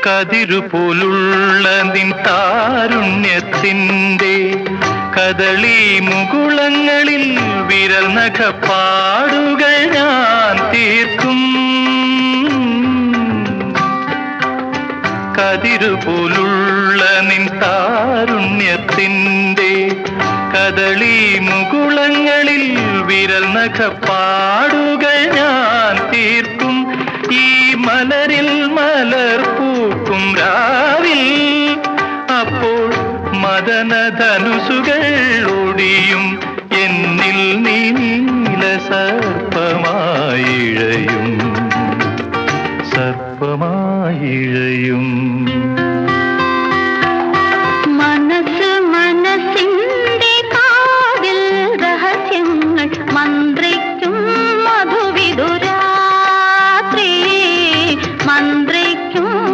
കതിരുപോലുള്ള നിൻ താരുണ്യത്തിൻ്റെ കദളി മുകുളങ്ങളിൽ വിരൽ നഖപ്പാടുകൾ ഞാൻ തീർക്കും. കതിരുപോലുള്ള നിൻ താരുണ്യത്തിൻ്റെ കദളി മുകുളങ്ങളിൽ വിരൽ നഖപ്പാടുകൾ ഞാൻ തീർക്കും. ഈ മലരിൽ മലർ പൂക്കും രാവിൽ അപ്പോൾ മദനധനുസുകൾ ഒടിയും. എന്നിൽ നീല സർപ്പമായിഴയും സർപ്പമായിഴയും.